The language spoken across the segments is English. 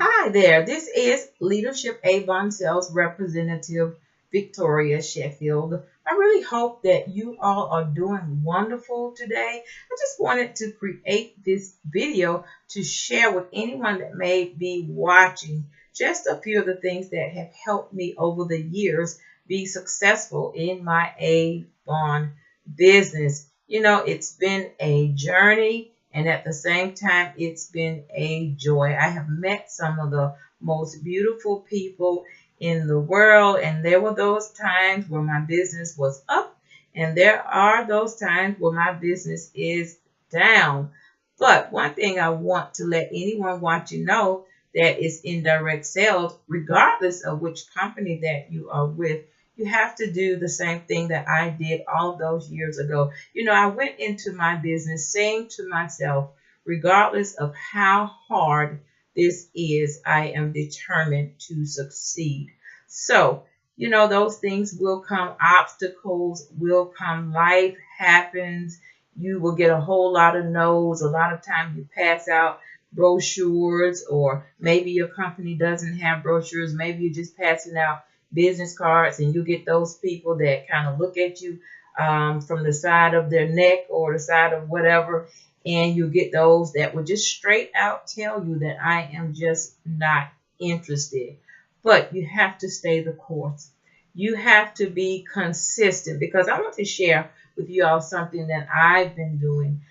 Hi there, this is Leadership Avon Sales Representative Victoria Sheffield. I really hope that you all are doing wonderful today. I just wanted to create this video to share with anyone that may be watching just a few of the things that have helped me over the years be successful in my Avon business. You know, it's been a journey. And at the same time, it's been a joy. I have met some of the most beautiful people in the world. And there were those times where my business was up. And there are those times where my business is down. But one thing I want to let anyone watching know that is indirect sales, regardless of which company that you are with, you have to do the same thing that I did all those years ago. You know, I went into my business saying to myself, regardless of how hard this is, I am determined to succeed. So, you know, those things will come, obstacles will come, life happens. You will get a whole lot of no's. A lot of times you pass out brochures, or maybe your company doesn't have brochures. Maybe you're just passing out business cards, and you get those people that kind of look at you from the side of their neck or the side of whatever, and you get those that will just straight out tell you that I am just not interested. But you have to stay the course. You have to be consistent, because I want to share with you all something that I've been doing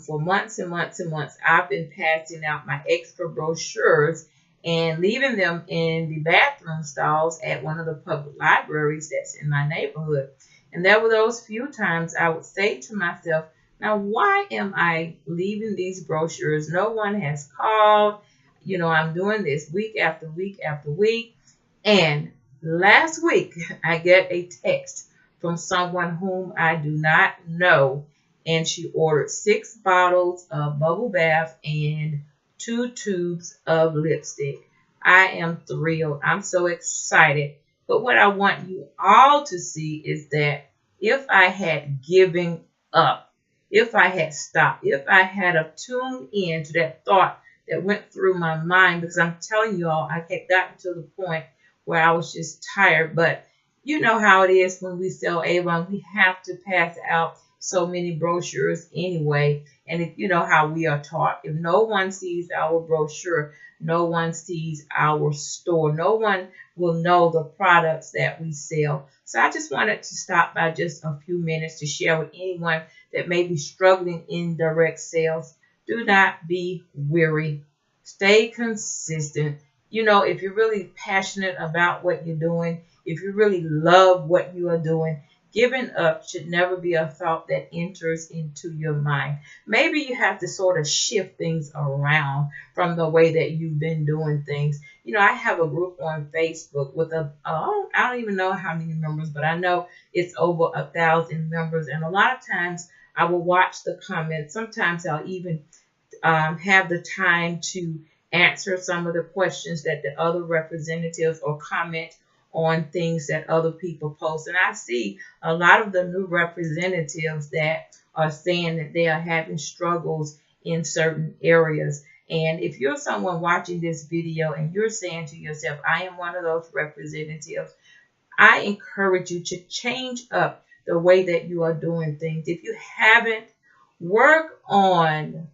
for months and months and months. I've been passing out my extra brochures and leaving them in the bathroom stalls at one of the public libraries that's in my neighborhood. And there were those few times I would say to myself, now why am I leaving these brochures? No one has called. You know, I'm doing this week after week after week. And last week I get a text from someone whom I do not know. And she ordered 6 bottles of bubble bath and 2 tubes of lipstick. I am thrilled. I'm so excited. But what I want you all to see is that if I had given up, if I had stopped, if I had tuned in to that thought that went through my mind, because I'm telling you all, I had gotten to the point where I was just tired. But you know how it is when we sell Avon. We have to pass out so many brochures anyway. And if you know how we are taught, if no one sees our brochure, no one sees our store, no one will know the products that we sell. So I just wanted to stop by just a few minutes to share with anyone that may be struggling in direct sales. Do not be weary. Stay consistent. You know, if you're really passionate about what you're doing, if you really love what you are doing, giving up should never be a thought that enters into your mind. Maybe you have to sort of shift things around from the way that you've been doing things. You know, I have a group on Facebook with I don't even know how many members, but I know it's over 1,000 members. And a lot of times I will watch the comments. Sometimes I'll even have the time to answer some of the questions that the other representatives or comment on things that other people post. And I see a lot of the new representatives that are saying that they are having struggles in certain areas. And if you're someone watching this video and you're saying to yourself, I am one of those representatives, I encourage you to change up the way that you are doing things. If you haven't, work on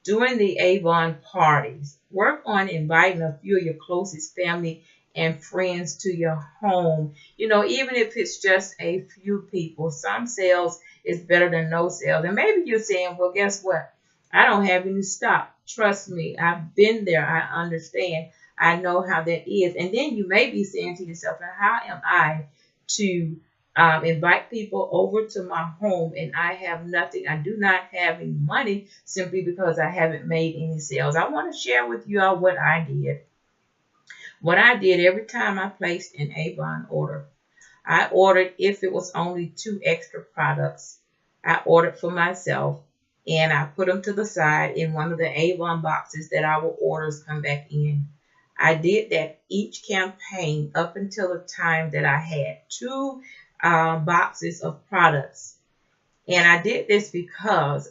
doing the Avon parties. Work on inviting a few of your closest family and friends to your home. You know, even if it's just a few people, some sales is better than no sales. And maybe you're saying, well, guess what? I don't have any stock. Trust me, I've been there. I understand. I know how that is. And then you may be saying to yourself, how am I to invite people over to my home and I have nothing? I do not have any money simply because I haven't made any sales. I want to share with you all what I did. What I did every time I placed an Avon order, I ordered, if it was only 2 extra products, I ordered for myself and I put them to the side in one of the Avon boxes that our orders come back in. I did that each campaign up until the time that I had 2 boxes of products. And I did this because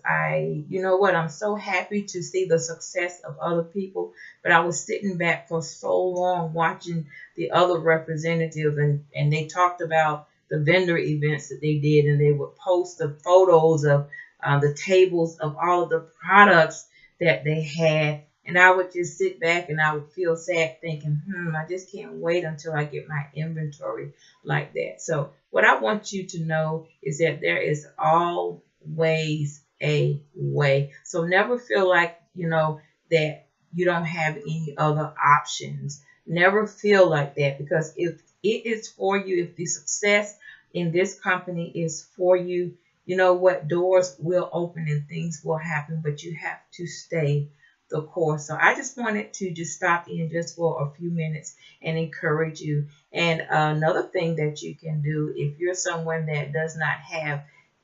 you know what, I'm so happy to see the success of other people. But I was sitting back for so long watching the other representatives, and they talked about the vendor events that they did, and they would post the photos of the tables of all of the products that they had. And I would just sit back and I would feel sad thinking, I just can't wait until I get my inventory like that. So what I want you to know is that there is always a way. So never feel like, that you don't have any other options. Never feel like that, because if it is for you, if the success in this company is for you, you know what, doors will open and things will happen, but you have to stay the course. So I just wanted to just stop in just for a few minutes and encourage you. And another thing that you can do, if you're someone that does not have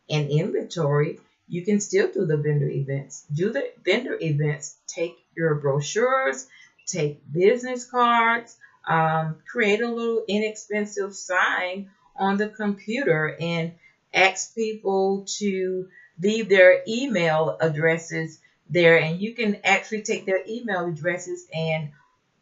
an inventory, you can still do the vendor events. Do the vendor events. Take your brochures, take business cards, create a little inexpensive sign on the computer and ask people to leave their email addresses there. And you can actually take their email addresses and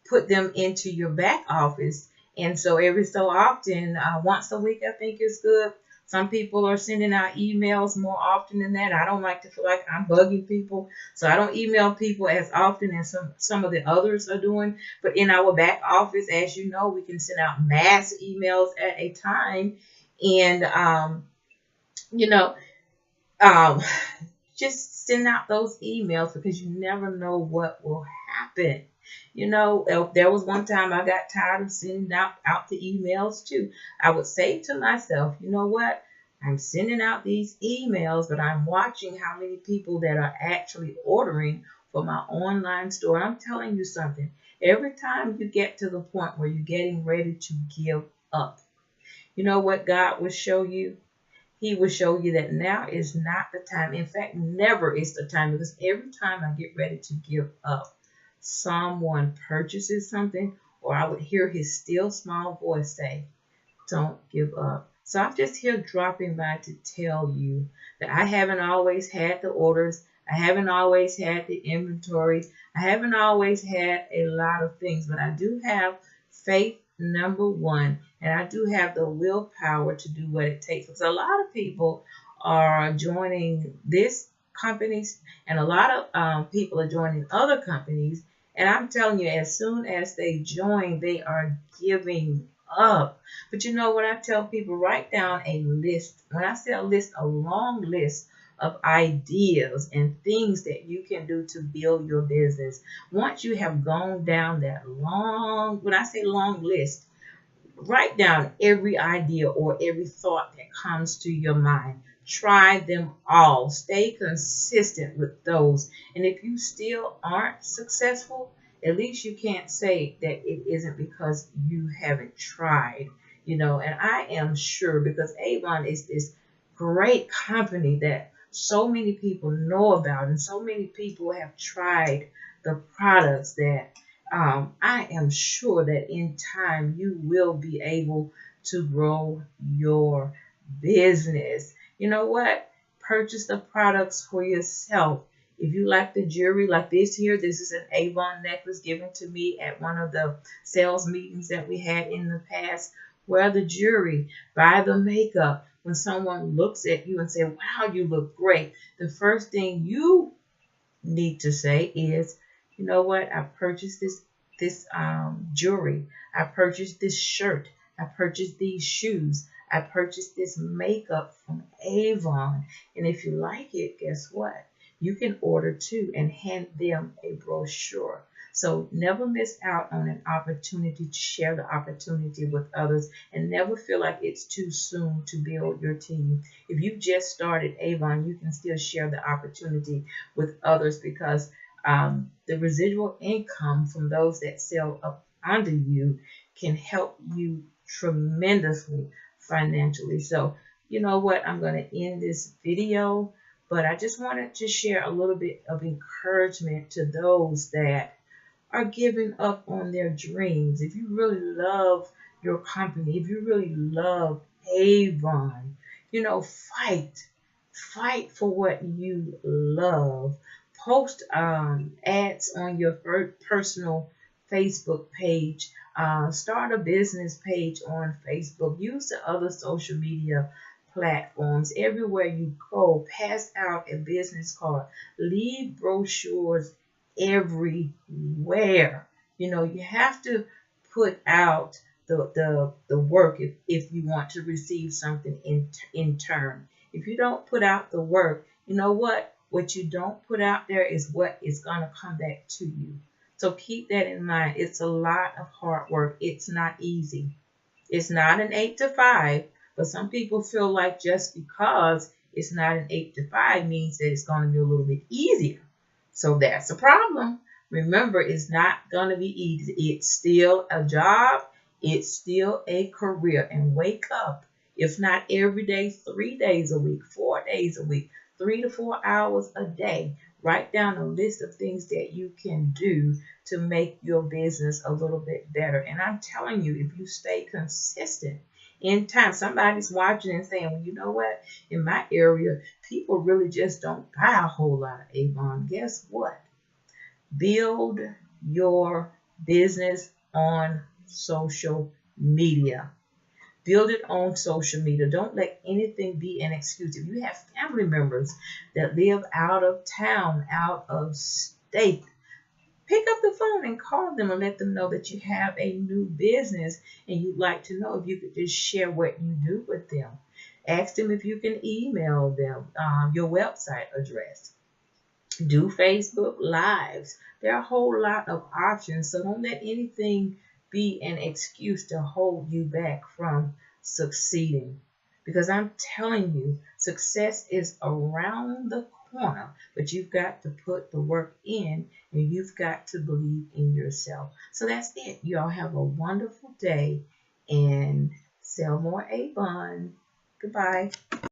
put them into your back office. And so every so often, once a week, I think is good. Some people are sending out emails more often than that. I don't like to feel like I'm bugging people, so I don't email people as often as some of the others are doing. But in our back office, as you know, we can send out mass emails at a time. And, you know, um, just send out those emails, because you never know what will happen. There was one time I got tired of sending out the emails too. I would say to myself, you know what? I'm sending out these emails, but I'm watching how many people that are actually ordering for my online store. And I'm telling you something. Every time you get to the point where you're getting ready to give up, you know what God will show you? He will show you that now is not the time. In fact, never is the time, because every time I get ready to give up, someone purchases something, or I would hear his still small voice say, don't give up. So I'm just here dropping by to tell you that I haven't always had the orders. I haven't always had the inventory. I haven't always had a lot of things, but I do have faith, number one, and I do have the willpower to do what it takes. Because a lot of people are joining this companies, and a lot of people are joining other companies. And I'm telling you, as soon as they join, they are giving up. But you know what I tell people? Write down a list. When I say a list, a long list of ideas and things that you can do to build your business. Once you have gone down that long, when I say long list, write down every idea or every thought that comes to your mind. Try them all. Stay consistent with those. And if you still aren't successful, at least you can't say that it isn't because you haven't tried. And I am sure, because Avon is this great company that so many people know about, and so many people have tried the products, that I am sure that in time you will be able to grow your business. You know what? Purchase the products for yourself. If you like the jewelry like this here, this is an Avon necklace given to me at one of the sales meetings that we had in the past. Wear the jewelry, buy the makeup. When someone looks at you and say, wow, you look great, the first thing you need to say is, you know what? I purchased this jewelry. I purchased this shirt. I purchased these shoes. I purchased this makeup from Avon. And if you like it, guess what? You can order too and hand them a brochure. So never miss out on an opportunity to share the opportunity with others, and never feel like it's too soon to build your team. If you just started Avon, you can still share the opportunity with others, because the residual income from those that sell up under you can help you tremendously financially. So you know what? I'm going to end this video, but I just wanted to share a little bit of encouragement to those that are giving up on their dreams. If you really love your company, if you really love Avon, fight. Fight for what you love. Post ads on your personal Facebook page. Start a business page on Facebook. Use the other social media platforms. Everywhere you go, pass out a business card. Leave brochures everywhere. You have to put out the work if you want to receive something in turn. If you don't put out the work, you know what? What you don't put out there is what is going to come back to you. So keep that in mind. It's a lot of hard work. It's not easy. It's not an 8 to 5, but some people feel like just because it's not an 8 to 5 means that it's going to be a little bit easier. So that's a problem. Remember, it's not going to be easy. It's still a job. It's still a career. And wake up. If not every day, 3 days a week, 4 days a week, 3 to 4 hours a day. Write down a list of things that you can do to make your business a little bit better. And I'm telling you, if you stay consistent in time, somebody's watching and saying, well, you know what? In my area, people really just don't buy a whole lot of Avon. Guess what? Build your business on social media. Build it on social media. Don't let anything be an excuse. If you have family members that live out of town, out of state, pick up the phone and call them and let them know that you have a new business and you'd like to know if you could just share what you do with them. Ask them if you can email them your website address. Do Facebook Lives. There are a whole lot of options, so don't let anything be an excuse to hold you back from succeeding. Because I'm telling you, success is around the corner, but you've got to put the work in and you've got to believe in yourself. So that's it. Y'all have a wonderful day and sell more Avon. Goodbye.